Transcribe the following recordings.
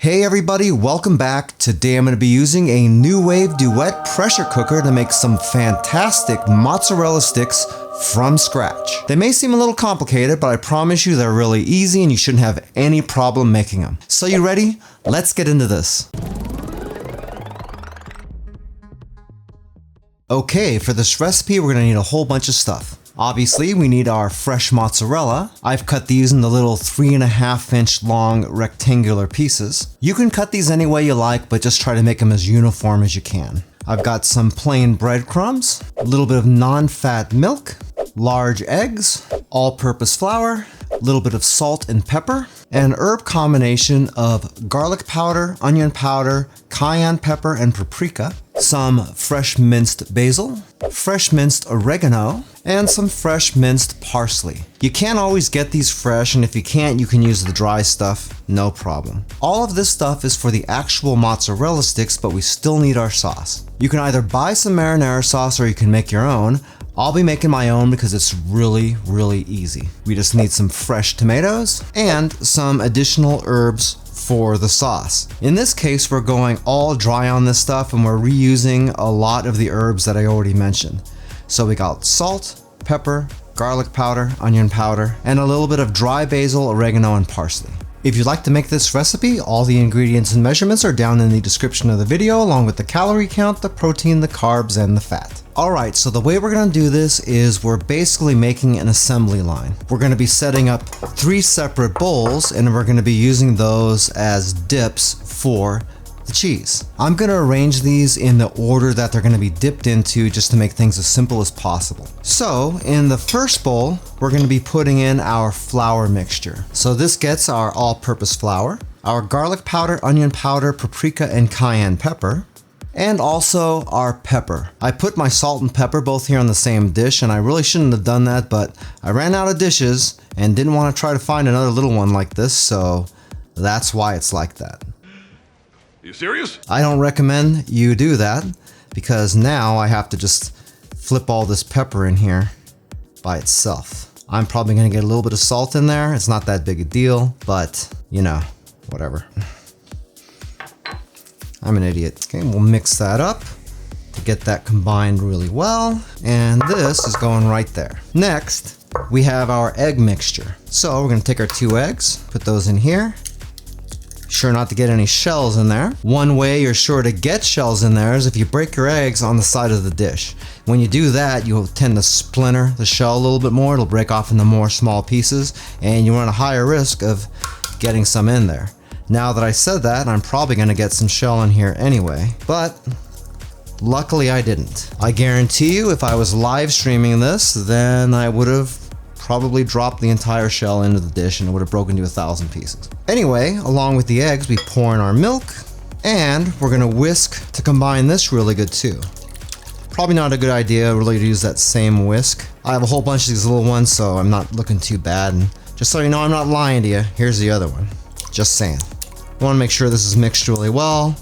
Hey everybody, welcome back. Today I'm going to be using a Nuwave Duet Pressure Cooker to make some fantastic mozzarella sticks from scratch. They may seem a little complicated, but I promise you they're really easy and you shouldn't have any problem making them. So you ready? Let's get into this. Okay, for this recipe we're going to need a whole bunch of stuff. Obviously, we need our fresh mozzarella. I've cut these in the little 3.5 inch long rectangular pieces. You can cut these any way you like, but just try to make them as uniform as you can. I've got some plain breadcrumbs, a little bit of non-fat milk, large eggs, all-purpose flour, a little bit of salt and pepper, an herb combination of garlic powder, onion powder, cayenne pepper, and paprika, some fresh minced basil, fresh minced oregano, and some fresh minced parsley. You can't always get these fresh, and if you can't, you can use the dry stuff, no problem. All of this stuff is for the actual mozzarella sticks, but we still need our sauce. You can either buy some marinara sauce or you can make your own. I'll be making my own because it's really easy. We just need some fresh tomatoes and some additional herbs for the sauce. In this case, we're going all dry on this stuff and we're reusing a lot of the herbs that I already mentioned. So we got salt, pepper, garlic powder, onion powder, and a little bit of dry basil, oregano, and parsley. If you'd like to make this recipe, all the ingredients and measurements are down in the description of the video, along with the calorie count, the protein, the carbs, and the fat. Alright, so the way we're going to do this is we're basically making an assembly line. We're going to be setting up 3 separate bowls, and we're going to be using those as dips for the cheese. I'm going to arrange these in the order that they're going to be dipped into just to make things as simple as possible. So in the first bowl, we're going to be putting in our flour mixture. So this gets our all-purpose flour, our garlic powder, onion powder, paprika, and cayenne pepper, and also our pepper. I put my salt and pepper both here on the same dish, and I really shouldn't have done that, but I ran out of dishes and didn't want to try to find another little one like this, so that's why it's like that. You serious? I don't recommend you do that because now I have to just flip all this pepper in here by itself. I'm probably going to get a little bit of salt in there. It's not that big a deal, but you know, whatever. I'm an idiot. Okay, we'll mix that up to get that combined really well. And this is going right there. Next, we have our egg mixture. So we're going to take our 2 eggs, put those in here. Sure not to get any shells in there. One way you're sure to get shells in there is if you break your eggs on the side of the dish. When you do that, you'll tend to splinter the shell a little bit more. It'll break off into more small pieces, and you run a higher risk of getting some in there. Now that I said that, I'm probably going to get some shell in here anyway, but luckily I didn't. I guarantee you if I was live streaming this, then I would have probably dropped the entire shell into the dish and it would have broken to 1,000 pieces. Anyway, along with the eggs, we pour in our milk, and we're gonna whisk to combine this really good too. Probably not a good idea really to use that same whisk. I have a whole bunch of these little ones, so I'm not looking too bad, and just so you know I'm not lying to you, here's the other one. Just saying. You wanna make sure this is mixed really well.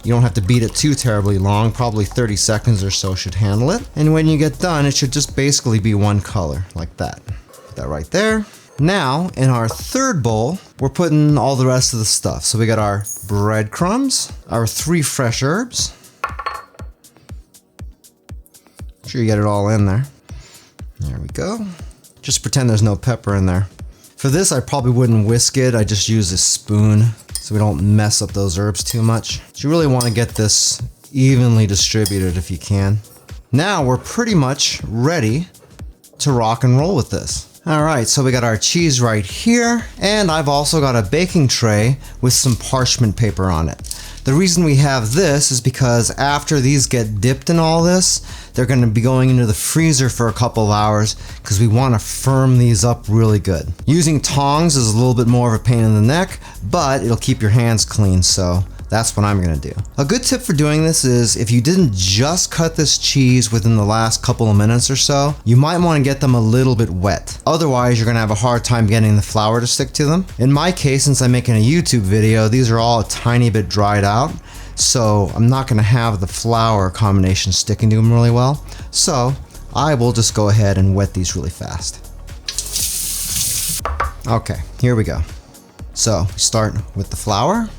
You don't have to beat it too terribly long, probably 30 seconds or so should handle it. And when you get done, it should just basically be one color, like that. Put that right there. Now, in our third bowl, we're putting all the rest of the stuff. So we got our breadcrumbs, our 3 fresh herbs. Make sure you get it all in there. There we go. Just pretend there's no pepper in there. For this, I probably wouldn't whisk it. I just use a spoon so we don't mess up those herbs too much. So you really want to get this evenly distributed if you can. Now we're pretty much ready to rock and roll with this. Alright, so we got our cheese right here, and I've also got a baking tray with some parchment paper on it. The reason we have this is because after these get dipped in all this, they're going to be going into the freezer for a couple of hours because we want to firm these up really good. Using tongs is a little bit more of a pain in the neck, but it'll keep your hands clean, so that's what I'm going to do. A good tip for doing this is if you didn't just cut this cheese within the last couple of minutes or so, you might want to get them a little bit wet. Otherwise, you're going to have a hard time getting the flour to stick to them. In my case, since I'm making a YouTube video, these are all a tiny bit dried out. So I'm not going to have the flour combination sticking to them really well. So I will just go ahead and wet these really fast. Okay, here we go. So we start with the flour.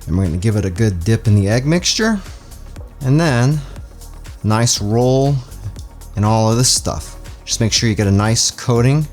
And we're gonna give it a good dip in the egg mixture. And then, nice roll in all of this stuff. Just make sure you get a nice coating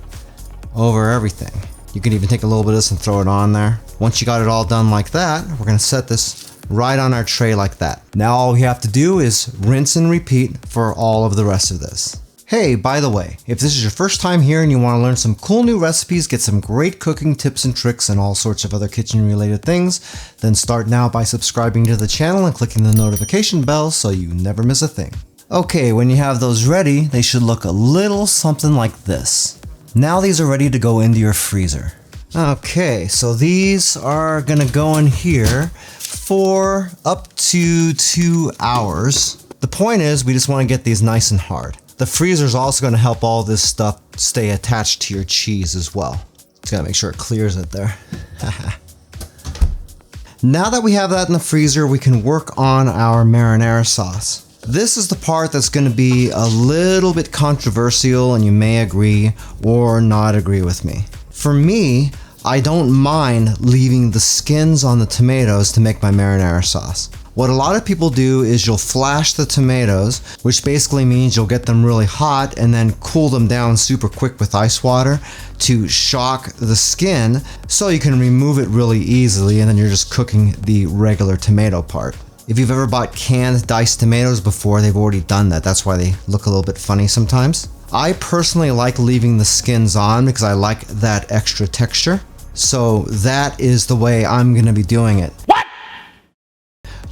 over everything. You can even take a little bit of this and throw it on there. Once you got it all done like that, we're gonna set this right on our tray like that. Now all we have to do is rinse and repeat for all of the rest of this. Hey, by the way, if this is your first time here and you want to learn some cool new recipes, get some great cooking tips and tricks and all sorts of other kitchen related things, then start now by subscribing to the channel and clicking the notification bell so you never miss a thing. Okay, when you have those ready, they should look a little something like this. Now these are ready to go into your freezer. Okay, so these are gonna go in here for up to 2 hours. The point is, we just want to get these nice and hard. The freezer is also going to help all this stuff stay attached to your cheese as well. Just gotta make sure it clears it there. Now that we have that in the freezer, we can work on our marinara sauce. This is the part that's going to be a little bit controversial, and you may agree or not agree with me. For me, I don't mind leaving the skins on the tomatoes to make my marinara sauce. What a lot of people do is you'll flash the tomatoes, which basically means you'll get them really hot and then cool them down super quick with ice water to shock the skin so you can remove it really easily, and then you're just cooking the regular tomato part. If you've ever bought canned diced tomatoes before, they've already done that. That's why they look a little bit funny sometimes. I personally like leaving the skins on because I like that extra texture. So that is the way I'm going to be doing it. What?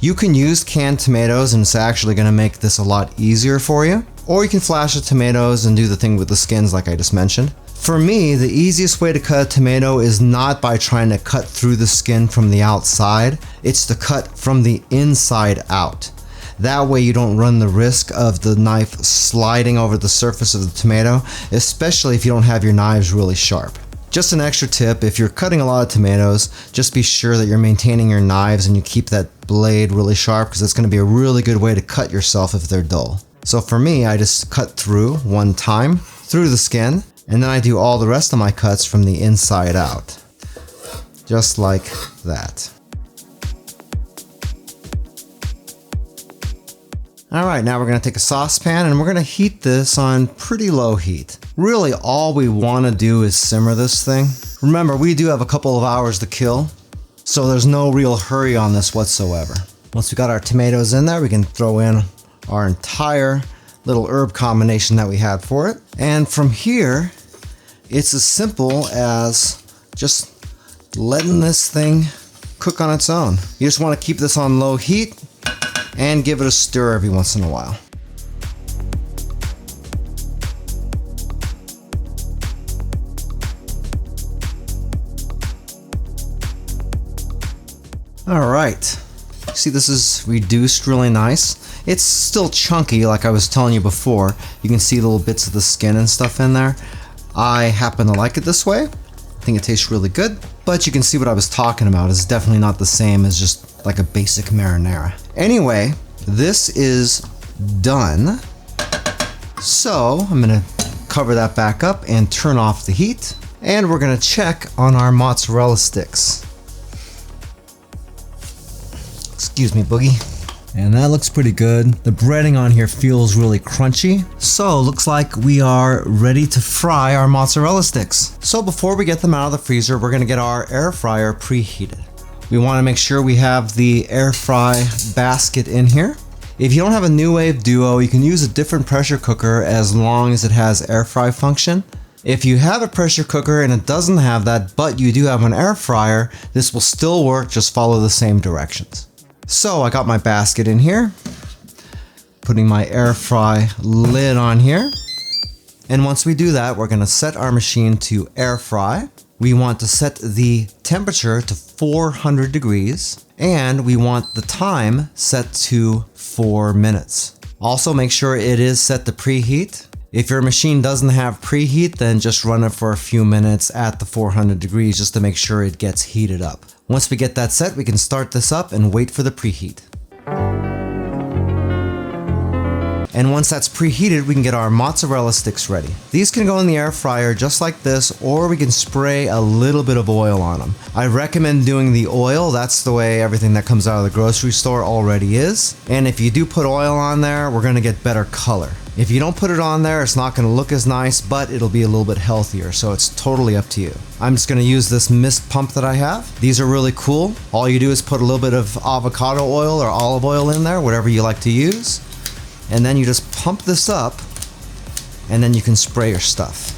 You can use canned tomatoes and it's actually going to make this a lot easier for you. Or you can flash the tomatoes and do the thing with the skins like I just mentioned. For me, the easiest way to cut a tomato is not by trying to cut through the skin from the outside. It's to cut from the inside out. That way you don't run the risk of the knife sliding over the surface of the tomato, especially if you don't have your knives really sharp. Just an extra tip, if you're cutting a lot of tomatoes, just be sure that you're maintaining your knives and you keep that blade really sharp, because it's going to be a really good way to cut yourself if they're dull. So for me, I just cut through one time, through the skin, and then I do all the rest of my cuts from the inside out. Just like that. Alright, now we're going to take a saucepan and we're going to heat this on pretty low heat. Really, all we want to do is simmer this thing. Remember, we do have a couple of hours to kill, so there's no real hurry on this whatsoever. Once we got our tomatoes in there, we can throw in our entire little herb combination that we had for it. And from here, it's as simple as just letting this thing cook on its own. You just want to keep this on low heat and give it a stir every once in a while. All right, see, this is reduced really nice. It's still chunky like I was telling you before. You can see little bits of the skin and stuff in there. I happen to like it this way. I think it tastes really good, but you can see what I was talking about. It's definitely not the same as just like a basic marinara. Anyway, this is done. So I'm gonna cover that back up and turn off the heat. And we're gonna check on our mozzarella sticks. Excuse me, Boogie. And that looks pretty good. The breading on here feels really crunchy. So looks like we are ready to fry our mozzarella sticks. So before we get them out of the freezer, we're gonna get our air fryer preheated. We wanna make sure we have the air fry basket in here. If you don't have a Nuwave Duo, you can use a different pressure cooker as long as it has air fry function. If you have a pressure cooker and it doesn't have that, but you do have an air fryer, this will still work, just follow the same directions. So I got my basket in here, putting my air fry lid on here. And once we do that, we're gonna set our machine to air fry. We want to set the temperature to 400 degrees and we want the time set to 4 minutes. Also make sure it is set to preheat. If your machine doesn't have preheat, then just run it for a few minutes at the 400 degrees just to make sure it gets heated up. Once we get that set, we can start this up and wait for the preheat. And once that's preheated, we can get our mozzarella sticks ready. These can go in the air fryer just like this, or we can spray a little bit of oil on them. I recommend doing the oil. That's the way everything that comes out of the grocery store already is. And if you do put oil on there, we're gonna get better color. If you don't put it on there, it's not gonna look as nice, but it'll be a little bit healthier, so it's totally up to you. I'm just gonna use this mist pump that I have. These are really cool. All you do is put a little bit of avocado oil or olive oil in there, whatever you like to use. And then you just pump this up, and then you can spray your stuff.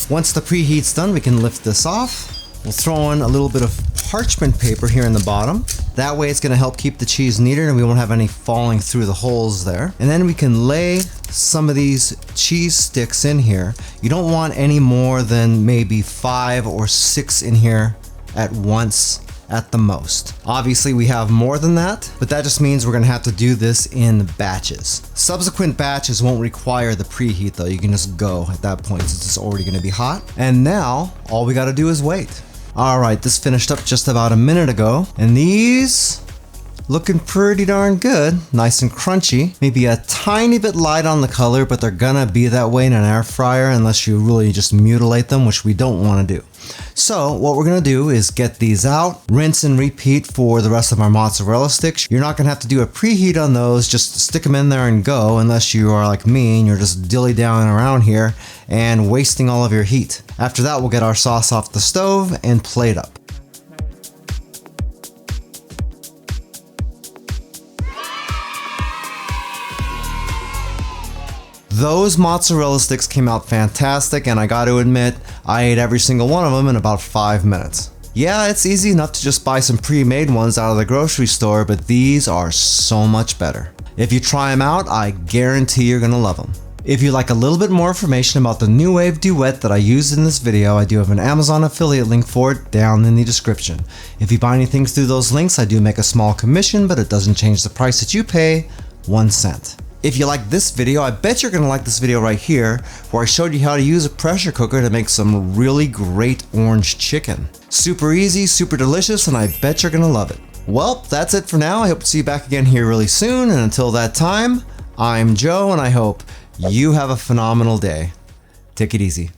Once the preheat's done, we can lift this off. We'll throw in a little bit of parchment paper here in the bottom. That way it's gonna help keep the cheese neater and we won't have any falling through the holes there. And then we can lay some of these cheese sticks in here. You don't want any more than maybe 5 or 6 in here at once at the most. Obviously we have more than that, but that just means we're gonna have to do this in batches. Subsequent batches won't require the preheat though. You can just go at that point since it's already gonna be hot. And now all we gotta do is wait. All right, this finished up just about a minute ago, and these looking pretty darn good, nice and crunchy. Maybe a tiny bit light on the color, but they're gonna be that way in an air fryer unless you really just mutilate them, which we don't wanna do. So what we're gonna do is get these out, rinse and repeat for the rest of our mozzarella sticks. You're not gonna have to do a preheat on those, just stick them in there and go, unless you are like me and you're just dilly-dallying around here and wasting all of your heat. After that, we'll get our sauce off the stove and plate up. Those mozzarella sticks came out fantastic, and I got to admit, I ate every single one of them in about 5 minutes. Yeah, it's easy enough to just buy some pre-made ones out of the grocery store, but these are so much better. If you try them out, I guarantee you're gonna love them. If you'd like a little bit more information about the Nuwave Duet that I used in this video, I do have an Amazon affiliate link for it down in the description. If you buy anything through those links, I do make a small commission, but it doesn't change the price that you pay 1 cent. If you like this video, I bet you're gonna like this video right here, where I showed you how to use a pressure cooker to make some really great orange chicken. Super easy, super delicious, and I bet you're gonna love it. Well, that's it for now. I hope to see you back again here really soon, and until that time, I'm Joe, and I hope you have a phenomenal day. Take it easy.